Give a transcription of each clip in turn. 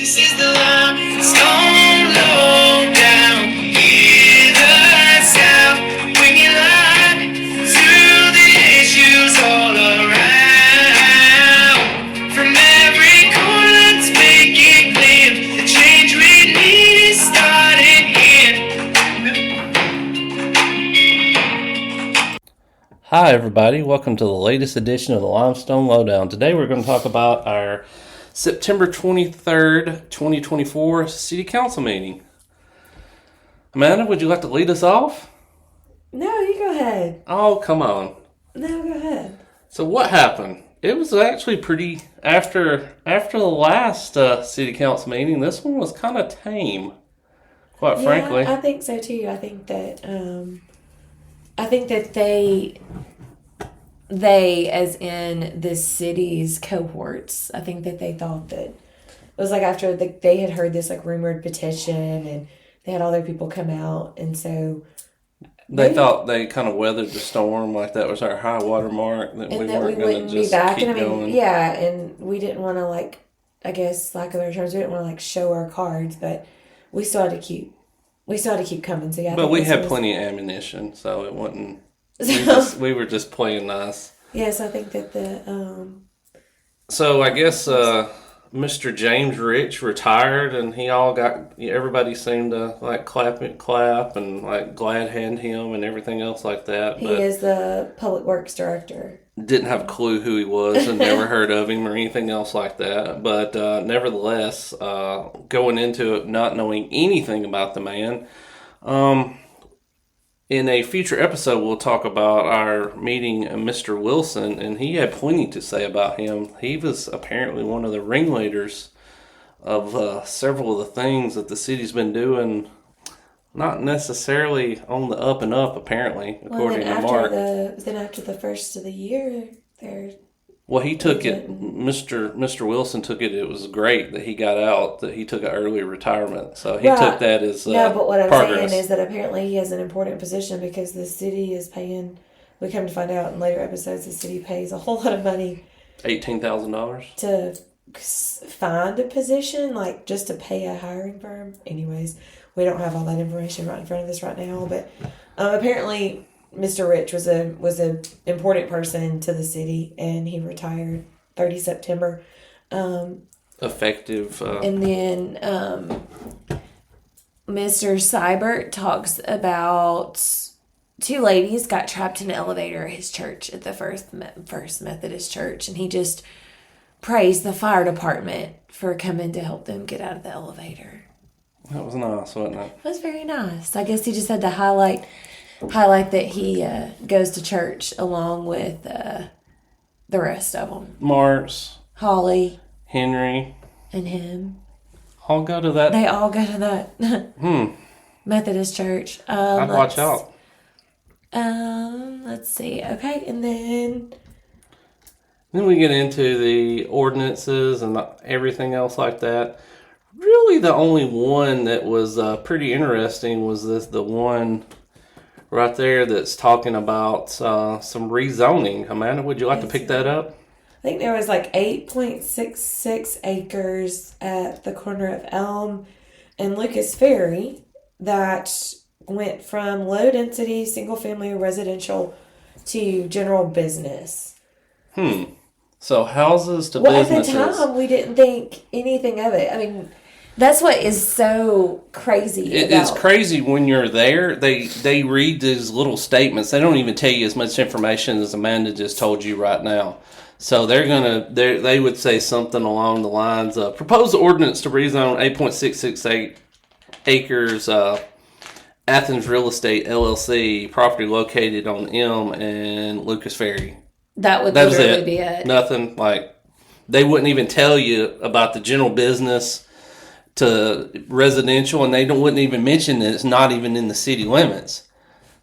This is the limestone lowdown. Hear the sound, bring it live to the issues all around. From every corner, let's make it clear. The change we need is starting here. Hi everybody, welcome to the latest edition of the Limestone Lowdown. Today we're going to talk about our September 23rd, 2024 City Council meeting. Amanda, would you like to lead us off? No, you go ahead. Oh, come on. No, go ahead. So what happened? It was actually pretty, after the last City Council meeting, this one was kind of tame, quite frankly. I think so too. I think that they, as in the city's cohorts, I think that they thought that it was like after they had heard this like rumored petition and they had all their people come out, and so They thought they kind of weathered the storm, like that was our high water mark, that we and that we weren't going wouldn't to be just back. keep And I mean, going. yeah, and we didn't want to, like, I guess lack of other terms, we didn't want to like show our cards, but we still had to keep coming. So yeah, I But think we this had was- plenty of ammunition, so it wasn't. We were just playing nice. Yes, I think that So I guess Mr. James Rich retired, and everybody seemed to like clap and like glad hand him and everything else like that. he But is the public works director. didn't have a clue who he was and never heard of him or anything else like that. But nevertheless, going into it not knowing anything about the man, in a future episode, we'll talk about our meeting Mr. Wilson, and he had plenty to say about him. He was apparently one of the ringleaders of several of the things that the city's been doing, not necessarily on the up and up, apparently, according to Mark. Then after the first of the year, Well, he took it. Mr. Wilson took it. It was great that he got out. That he took an early retirement. So he took that as no. But what I'm progress. saying is that apparently he has an important position because the city is paying. We come to find out in later episodes, the city pays a whole lot of money $18,000. to find a position, like just to pay a hiring firm. Anyways, we don't have all that information right in front of us right now, but apparently Mr. Rich was a important person to the city, and he retired 30 September. Effective. And then Mr. Seibert talks about two ladies got trapped in an elevator at his church, at the First Methodist Church, and he just praised the fire department for coming to help them get out of the elevator. That was nice, wasn't it? It was very nice. I guess he just had to highlight that he goes to church along with the rest of them. Marks, Holly, Henry, and him. all go to that. They all go to that Methodist church. I'd watch out. Let's see. Okay, and then We get into the ordinances and everything else like that. Really, the only one that was pretty interesting was the one right there that's talking about some rezoning. Amanda, would you like to pick that up? I think there was like 8.66 acres at the corner of Elm and Lucas Ferry that went from low density single family residential to general business. So houses to Well, businesses. at the time, we didn't think anything of it. I mean, that's what is so crazy. It's crazy when you're there. They read these little statements. They don't even tell you as much information as Amanda just told you right now. So they would say something along the lines of proposed ordinance to rezone 8.668 acres Athens Real Estate LLC property located on M and Lucas Ferry. That would That was literally it. be it. Nothing like they wouldn't even tell you about the general business to residential, and they wouldn't even mention that it's not even in the city limits.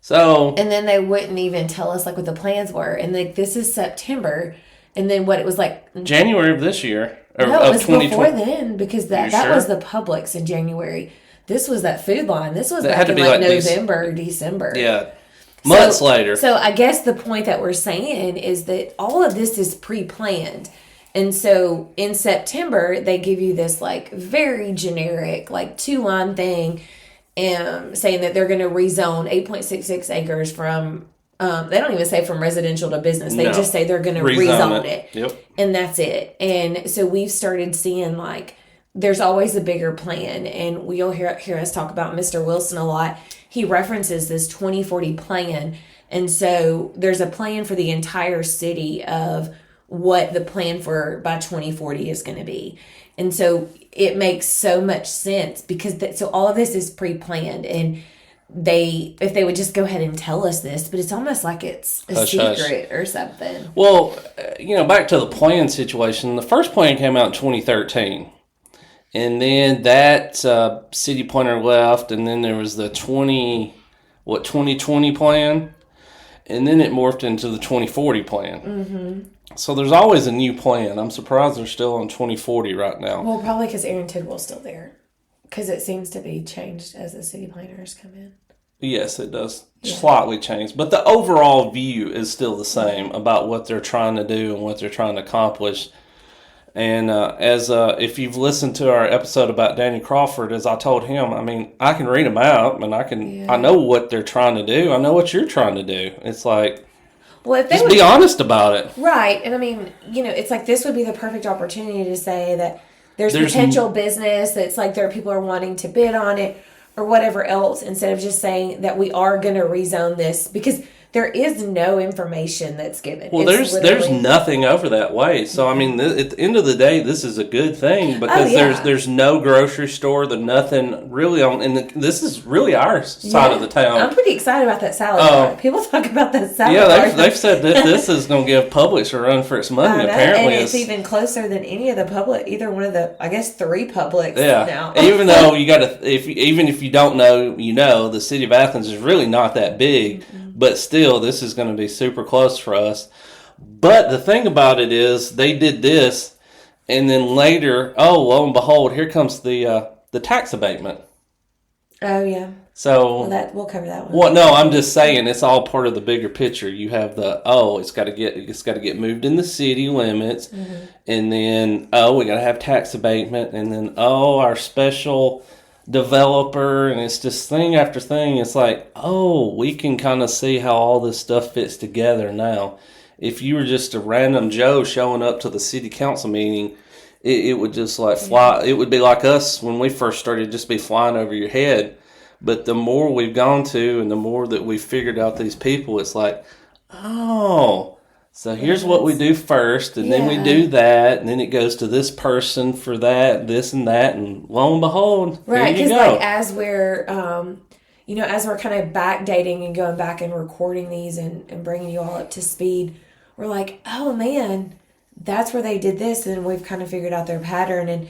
So, And then they wouldn't even tell us like what the plans were. And like this is September, and then what it was like. January of this year, or No, it of was 2020. before then because that sure? was the Publix in January. This was that Food Line. This was That back had to in be like like these- November, December. Yeah, months later. So I guess the point that we're saying is that all of this is pre-planned. And so in September, they give you this like very generic, like 2-line thing, saying that they're going to rezone 8.66 acres from, they don't even say from residential to business. They just say they're going to rezone it. Yep. And that's it. And so we've started seeing like, there's always a bigger plan. And you'll hear us talk about Mr. Wilson a lot. He references this 2040 plan. And so there's a plan for the entire city of what the plan for by 2040 is going to be. And so it makes so much sense because so all of this is pre-planned, and if they would just go ahead and tell us this, but it's almost like it's a secret or something. Well, back to the plan situation, the first plan came out in 2013. And then that city planner left, and then there was the 2020 plan, and then it morphed into the 2040 plan. Mm-hmm. So there's always a new plan. I'm surprised they're still on 2040 right now. Well, probably because Aaron Tidwell's still there, because it seems to be changed as the city planners come in. Yes, it does slightly change, but the overall view is still the same about what they're trying to do and what they're trying to accomplish. And if you've listened to our episode about Danny Crawford, as I told him, I mean, I can read them out, and I know what they're trying to do. I know what you're trying to do. It's like, well, if they just be honest about it, right? And I mean, it's like this would be the perfect opportunity to say that there's potential business that's like there are people are wanting to bid on it or whatever else, instead of just saying that we are going to rezone this, because there is no information that's given. Well, there's nothing over that way. So, I mean, at the end of the day, this is a good thing because there's no grocery store, there's nothing really on, and this is really our side of the town. I'm pretty excited about that salad bar. People talk about that salad bar. Yeah, they've said that this is going to give Publix a run for its money, apparently. And it's even closer than any of the Publix, either one of the, I guess, 3 Publix now. Even though you got to, even if you don't know, the city of Athens is really not that big. Mm-hmm. But still, this is going to be super close for us. But the thing about it is, they did this, and then later, lo and behold, here comes the tax abatement. Oh yeah. So we'll cover that one. Well, no, I'm just saying it's all part of the bigger picture. You have it's got to get moved in the city limits, mm-hmm. and then we got to have tax abatement, and then our special developer, and it's just thing after thing. It's like, we can kind of see how all this stuff fits together now. If you were just a random Joe showing up to the city council meeting, it would just like fly. It would be like us when we first started, just be flying over your head. But the more we've gone to, and the more that we've figured out these people, it's like, so here's what we do first, and then we do that, and then it goes to this person for that, this and that, and lo and behold, right? Because like as we're, as we're kind of backdating and going back and recording these and bringing you all up to speed, we're like, oh man, that's where they did this, and we've kind of figured out their pattern. And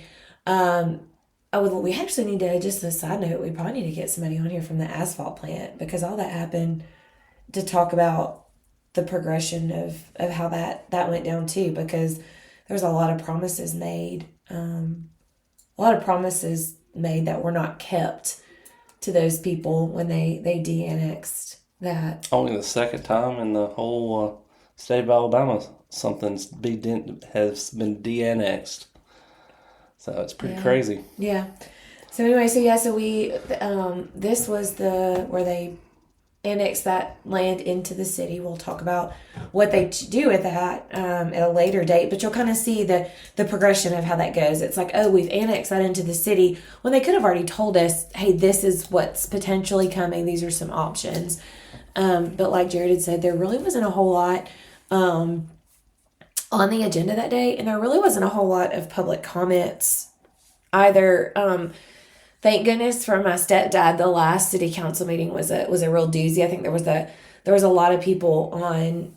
we actually need to, just a side note, we probably need to get somebody on here from the asphalt plant, because all that happened, to talk about the progression of how that went down too, because there's a lot of promises made, that were not kept to those people when they de-annexed that. Only the second time in the whole state of Alabama something's has been de-annexed. So it's pretty crazy. Yeah. So anyway, so we this was where they annex that land into the city. We'll talk about what they do with that at a later date, but you'll kind of see the progression of how that goes. It's like, we've annexed that into the city when they could have already told us, hey, this is what's potentially coming. These are some options. But like Jared had said, there really wasn't a whole lot on the agenda that day, and there really wasn't a whole lot of public comments either. Thank goodness for my stepdad, the last city council meeting was a real doozy. I think there was a lot of people on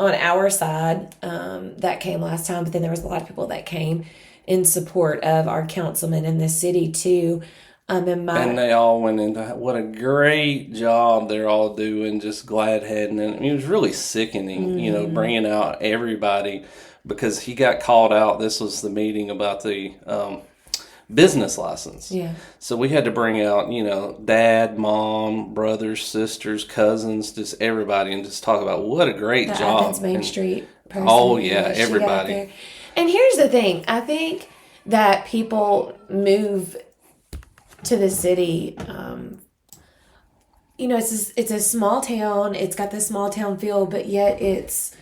our side that came last time, but then there was a lot of people that came in support of our councilman in the city too. And they all went into what a great job they're all doing, just glad heading. And it was really sickening, mm-hmm. Bringing out everybody, because he got called out. This was the meeting about the business license. Yeah. So we had to bring out, dad, mom, brothers, sisters, cousins, just everybody, and just talk about what a great job. Athens Main Street person. Oh yeah, everybody. And here's the thing. I think that people move to the city. It's a small town. It's got the small town feel, but yet it's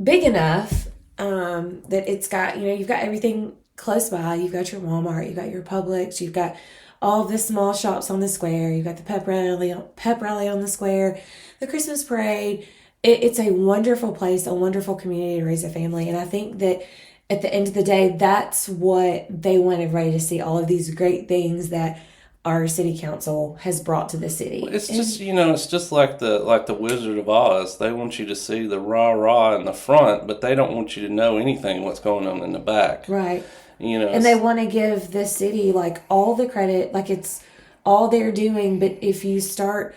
big enough that it's got, you've got everything close by. You've got your Walmart, you've got your Publix, you've got all of the small shops on the square. You've got the pep rally on the square, the Christmas parade. It's a wonderful place, a wonderful community to raise a family. And I think that at the end of the day, that's what they want everybody to see, all of these great things that our city council has brought to the city. It's just, it's just like the Wizard of Oz. They want you to see the rah-rah in the front, but they don't want you to know anything what's going on in the back. Right. And they want to give the city like all the credit, like it's all they're doing. But if you start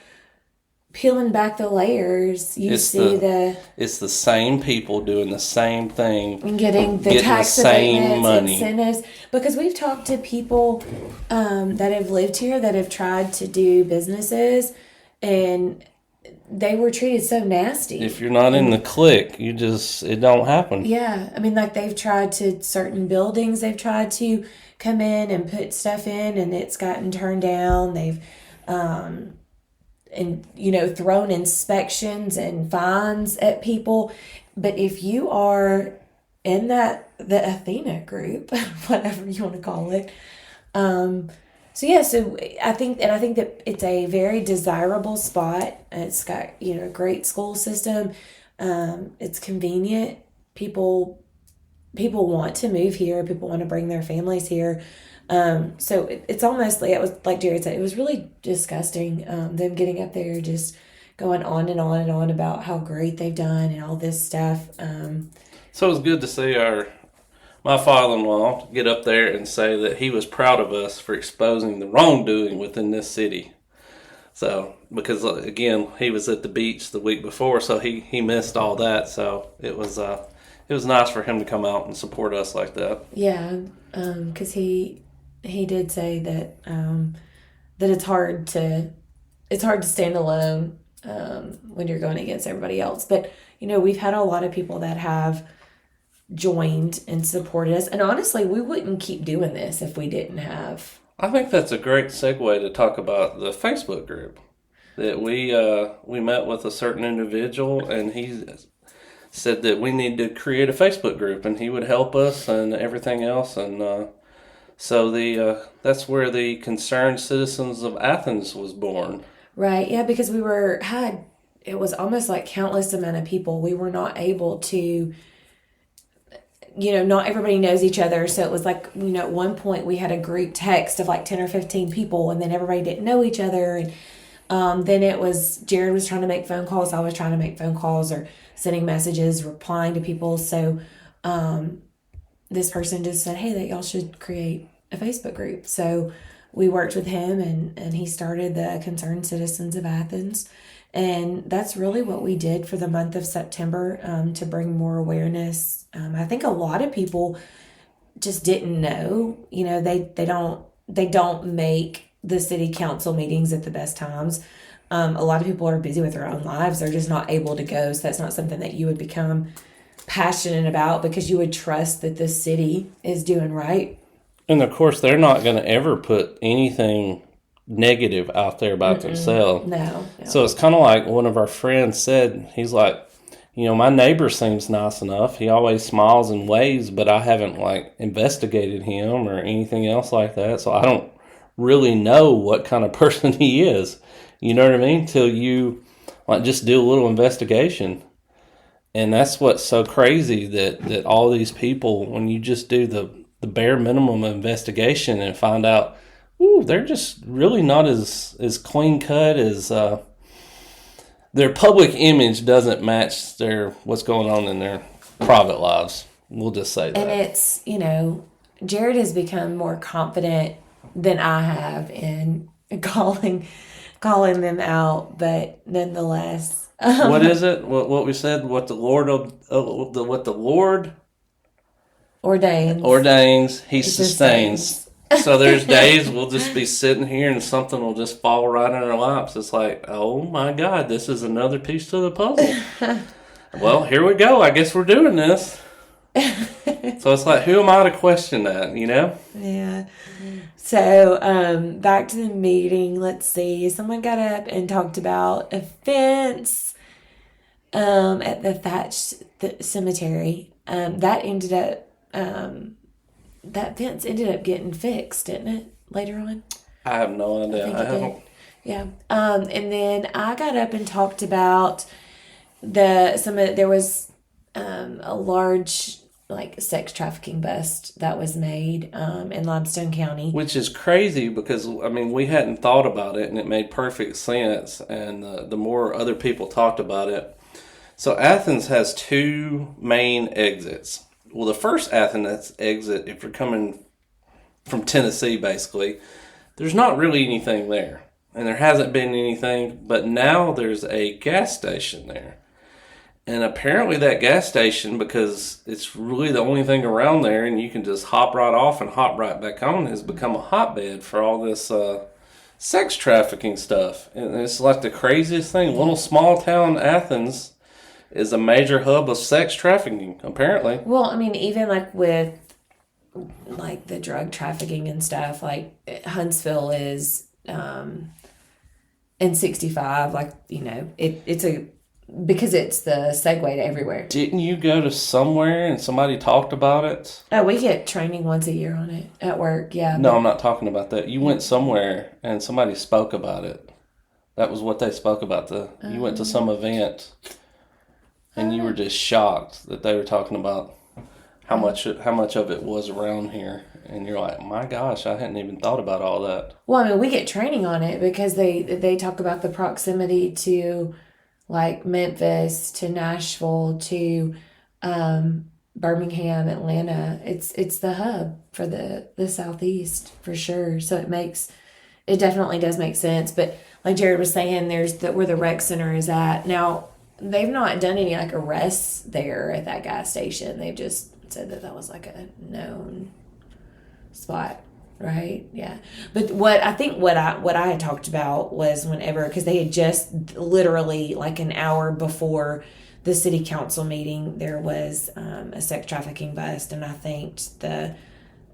peeling back the layers, it's the same people doing the same thing and getting the tax abatements, incentives. Because we've talked to people that have lived here that have tried to do businesses, and they were treated so nasty. If you're not in the clique, it don't happen. Yeah. I mean, like they've tried to, certain buildings, they've tried to come in and put stuff in and it's gotten turned down. They've, thrown inspections and fines at people. But if you are in the Athena group, whatever you want to call it, So I think that it's a very desirable spot. It's got, a great school system. It's convenient. People want to move here. People want to bring their families here. So it's almost like, it was like Jared said, it was really disgusting. Them getting up there, just going on and on and on about how great they've done and all this stuff. So it was good to see my father-in-law get up there and say that he was proud of us for exposing the wrongdoing within this city. So, because again, he was at the beach the week before, so he missed all that. So it was nice for him to come out and support us like that. Yeah, because he did say that that it's hard to stand alone when you're going against everybody else. But we've had a lot of people that have joined and supported us, and honestly, we wouldn't keep doing this if we didn't have. I think that's a great segue to talk about the Facebook group that we met with a certain individual, and he said that we need to create a Facebook group, and he would help us and everything else, and so that's where the Concerned Citizens of Athens was born. Right, yeah, because it was almost like countless amount of people. We were not able to. Not everybody knows each other. So it was like, at one point we had a group text of like 10 or 15 people, and then everybody didn't know each other. And then it was, Jared was trying to make phone calls. I was trying to make phone calls or sending messages, replying to people. So this person just said, hey, that y'all should create a Facebook group. So we worked with him and he started the Concerned Citizens of Athens. And that's really what we did for the month of September to bring more awareness. I think a lot of people just didn't know. They don't make the city council meetings at the best times. A lot of people are busy with their own lives. They're just not able to go. So that's not something that you would become passionate about because you would trust that the city is doing right. And of course, they're not going to ever put anything negative out there about themselves. No. So it's kind of like one of our friends said, he's like, my neighbor seems nice enough. He always smiles and waves, but I haven't investigated him or anything else like that. So I don't really know what kind of person he is. You know what I mean? Till you just do a little investigation. And that's what's so crazy that all these people, when you just do the bare minimum investigation and find out, they're just really not as clean cut as their public image doesn't match what's going on in their private lives. We'll just say that. And it's, Jared has become more confident than I have in calling them out, but nonetheless. What is it? What we said? What the Lord ordains, He sustains. So there's days we'll just be sitting here and something will just fall right in our laps. It's like, oh my God, this is another piece to the puzzle. Well, here we go. I guess we're doing this. So it's like, who am I to question that, you know? Yeah. So, back to the meeting. Let's see. Someone got up and talked about a fence at the thatched cemetery. That fence ended up getting fixed, didn't it? Later on. I have no idea. think I it did. haven't. Yeah. And then I got up and talked about there was a large like sex trafficking bust that was made in Limestone County. Which is crazy because, I mean, we hadn't thought about it and it made perfect sense. And the more other people talked about it. So Athens has two main exits. Well, the first Athens exit, if you're coming from Tennessee, basically, there's not really anything there. And there hasn't been anything, but now there's a gas station there. And apparently that gas station, because it's really the only thing around there and you can just hop right off and hop right back on, has become a hotbed for all this sex trafficking stuff. And it's like the craziest thing. Little small town Athens is a major hub of sex trafficking, apparently. Well, I mean, even like with like the drug trafficking and stuff, like Huntsville is in 65, like, you know, because it's the segue to everywhere. Didn't you go to somewhere and somebody talked about it? Oh, we get training once a year on it at work, yeah. No, I'm not talking about that. You went somewhere and somebody spoke about it. That was what they spoke about. You went to some event and you were just shocked that they were talking about how much of it was around here. And you're like, my gosh, I hadn't even thought about all that. Well, I mean, we get training on it because they talk about the proximity to like Memphis, to Nashville, to Birmingham, Atlanta. It's the hub for the Southeast for sure. So it definitely does make sense. But like Jared was saying, there's where the rec center is at. Now, they've not done any like arrests there at that gas station. They've just said that was like a known spot, right? Yeah. But what I had talked about was whenever, because they had just literally like an hour before the city council meeting, there was a sex trafficking bust, and I thanked the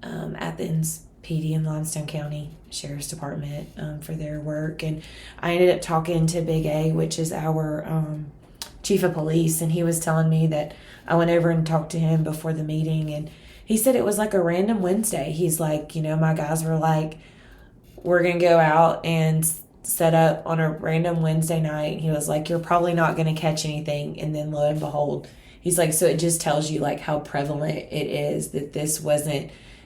Athens PD and Limestone County Sheriff's Department for their work. And I ended up talking to Big A, which is our chief of police, and he was telling me that I went over and talked to him before the meeting, and he said it was like a random Wednesday. He's like, you know, my guys were like, we're going to go out and set up on a random Wednesday night. He was like, you're probably not going to catch anything. And then lo and behold, he's like, so it just tells you like how prevalent it is that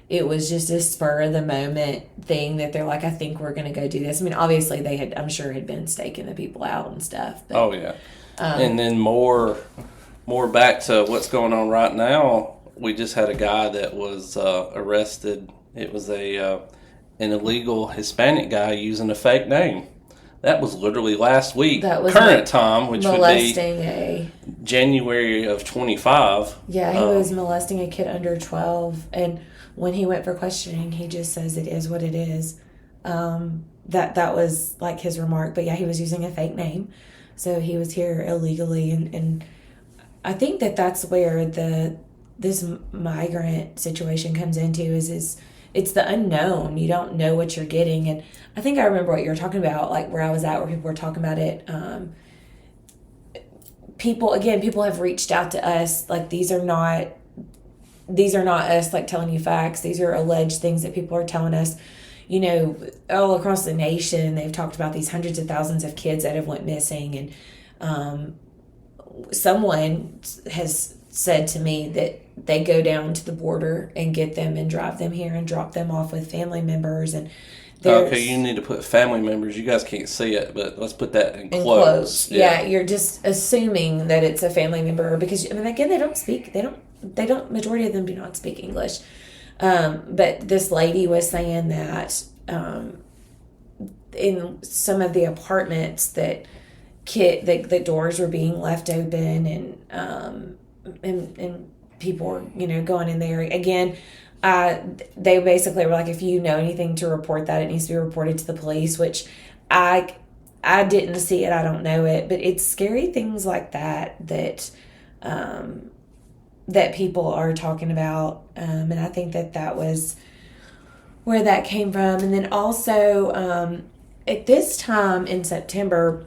it was just a spur of the moment thing that they're like, I think we're going to go do this. I mean, obviously they I'm sure had been staking the people out and stuff. But, oh yeah. And then more back to what's going on right now. We just had a guy that was arrested. It was an illegal Hispanic guy using a fake name. That was literally last week. That was current time, which would be January of 25. Yeah, he was molesting a kid under 12, and when he went for questioning, he just says it is what it is. That was like his remark. But yeah, he was using a fake name, so he was here illegally, and I think that's where this migrant situation comes into is it's the unknown. You don't know what you're getting. And I think I remember what you were talking about, like where I was at, where people were talking about it. People have reached out to us. Like these are not us like telling you facts. These are alleged things that people are telling us, you know, all across the nation. They've talked about these hundreds of thousands of kids that have went missing. And someone has said to me that they go down to the border and get them and drive them here and drop them off with family members. And okay, you need to put family members. You guys can't see it, but let's put that in quotes. Yeah, you're just assuming that it's a family member because, I mean, again, majority of them do not speak English. But this lady was saying that in some of the apartments that the doors were being left open and people were, you know, going in there. Again, they basically were like, if you know anything to report that, it needs to be reported to the police, which I didn't see it. I don't know it, but it's scary things like that that people are talking about, and I think that was where that came from. And then also, at this time in September,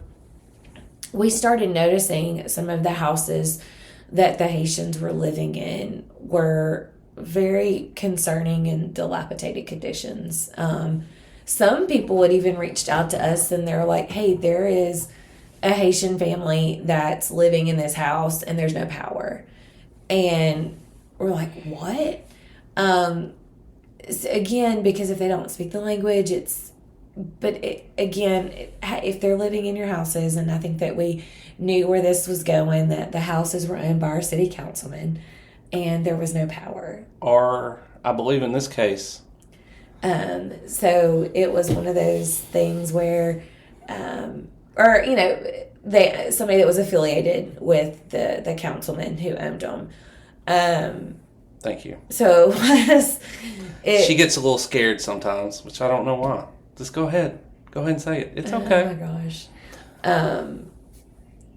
we started noticing some of the houses that the Haitians were living in were very concerning and dilapidated conditions. Some people had even reached out to us and they're like, hey, there is a Haitian family that's living in this house and there's no power. And we're like, what? Again, because if they don't speak the language, if they're living in your houses, and I think that we knew where this was going, that the houses were owned by our city councilman and there was no power. Or, I believe in this case. So it was one of those things where, somebody that was affiliated with the councilman who owned them. Thank you. So she gets a little scared sometimes, which I don't know why. Just go ahead. Go ahead and say it. It's okay. Oh my gosh.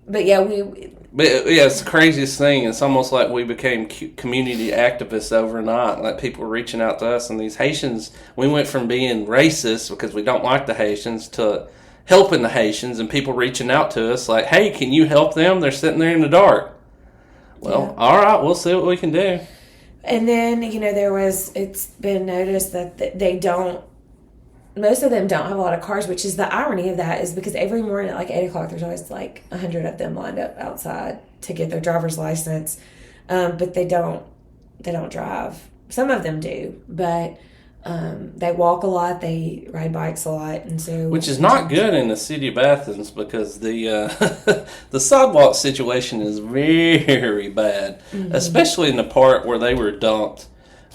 But yeah, it's the craziest thing. It's almost like we became community activists overnight. Like people were reaching out to us, and these Haitians, we went from being racist because we don't like the Haitians to helping the Haitians, and people reaching out to us like, hey, can you help them? They're sitting there in the dark. Well, all right, we'll see what we can do. And then, it's been noticed that most of them don't have a lot of cars, which is the irony of that is because every morning at like 8 o'clock, there's always like 100 of them lined up outside to get their driver's license. But they don't drive. Some of them do, but they walk a lot, they ride bikes a lot. And so, which is not good in the city of Athens because the the sidewalk situation is very bad, especially in the part where they were dumped.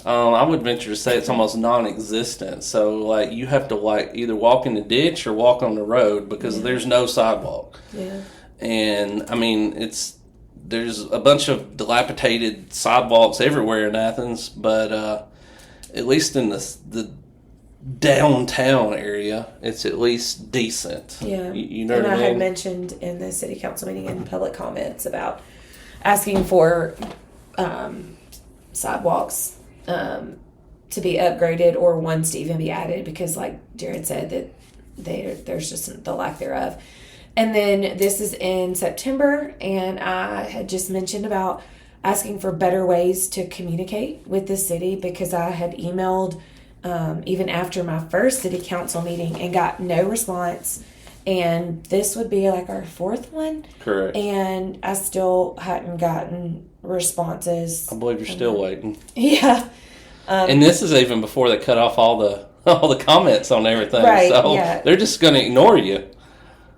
I would venture to say it's almost non-existent. So, like, you have to, like, either walk in the ditch or walk on the road because there's no sidewalk. Yeah. And, I mean, there's a bunch of dilapidated sidewalks everywhere in Athens, but at least in the downtown area, it's at least decent. Yeah. You know and what I mean? had mentioned in the city council meeting in public comments about asking for sidewalks to be upgraded or ones to even be added because, like Jared said, that there's just the lack thereof. And then this is in September, and I had just mentioned about asking for better ways to communicate with the city because I had emailed even after my first city council meeting and got no response. And this would be like our fourth one. Correct. And I still hadn't gotten responses. I believe you're still waiting. Yeah. And this is even before they cut off all the comments on everything. Right, so yeah. They're just going to ignore you.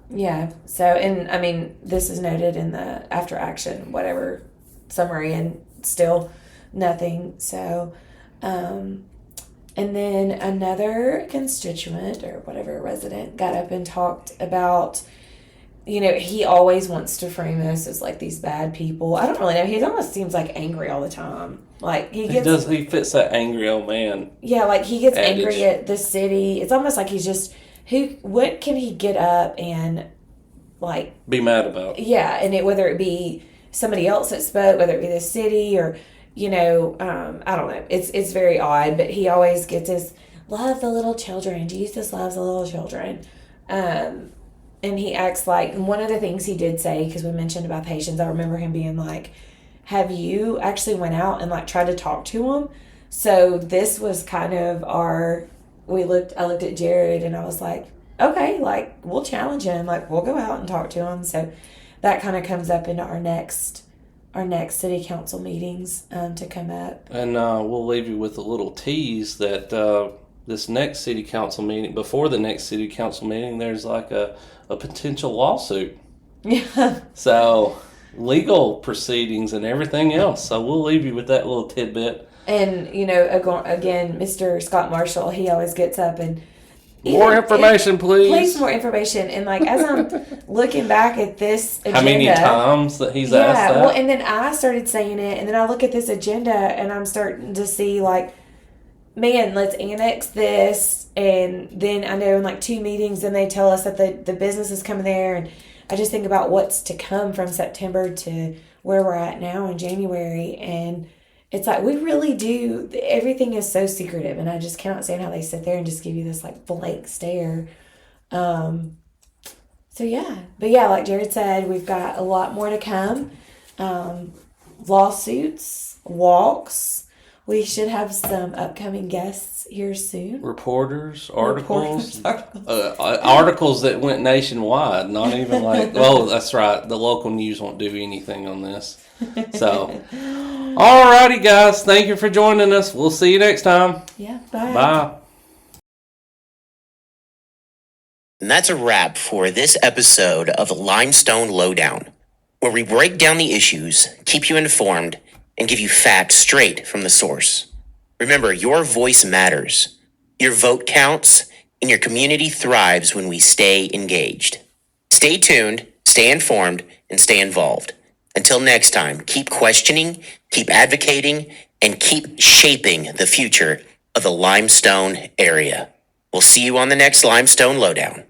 Yeah. So, and I mean, this is noted in the after action, whatever summary, and still nothing. So, and then another constituent or whatever resident got up and talked about, he always wants to frame us as like these bad people. I don't really know. He almost seems like angry all the time. Like he fits that angry old man. Yeah, like he gets adage. angry at the city. It's almost like he's just what can he get up and like be mad about? Yeah, and whether it be somebody else that spoke, whether it be the city or I don't know. It's very odd, but he always gets his love the little children. Jesus loves the little children. And he acts like, and one of the things he did say, because we mentioned about the Haitians, I remember him being like, have you actually went out and like tried to talk to him? So this was kind of I looked at Jared and I was like, okay, like we'll challenge him. Like we'll go out and talk to him. So that kind of comes up into our next city council meetings to come up. And we'll leave you with a little tease that this next city council meeting, before the next city council meeting, there's like a potential lawsuit. Yeah. So legal proceedings and everything else. So we'll leave you with that little tidbit. And, again, Mr. Scott Marshall, he always gets up and... More information, please. Please, more information. And, like, as I'm looking back at this agenda... How many times that he's asked that? Well, and then I started saying it, and then I look at this agenda, and I'm starting to see, like, man, let's annex this. And then I know in, like, 2 meetings, then they tell us that the business is coming there, and I just think about what's to come from September to where we're at now in January, and it's like we really do. Everything is so secretive, and I just cannot stand how they sit there and just give you this like blank stare. So yeah, but yeah, like Jared said, we've got a lot more to come. Lawsuits, walks. We should have some upcoming guests here soon. Reporters, articles, Articles. articles that went nationwide. Not even like, oh, that's right. The local news won't do anything on this. So, alrighty, guys. Thank you for joining us. We'll see you next time. Yeah, bye. Bye. And that's a wrap for this episode of the Limestone Lowdown, where we break down the issues, keep you informed, and give you facts straight from the source. Remember, your voice matters. Your vote counts, and your community thrives when we stay engaged. Stay tuned, stay informed, and stay involved. Until next time, keep questioning, keep advocating, and keep shaping the future of the Limestone area. We'll see you on the next Limestone Lowdown.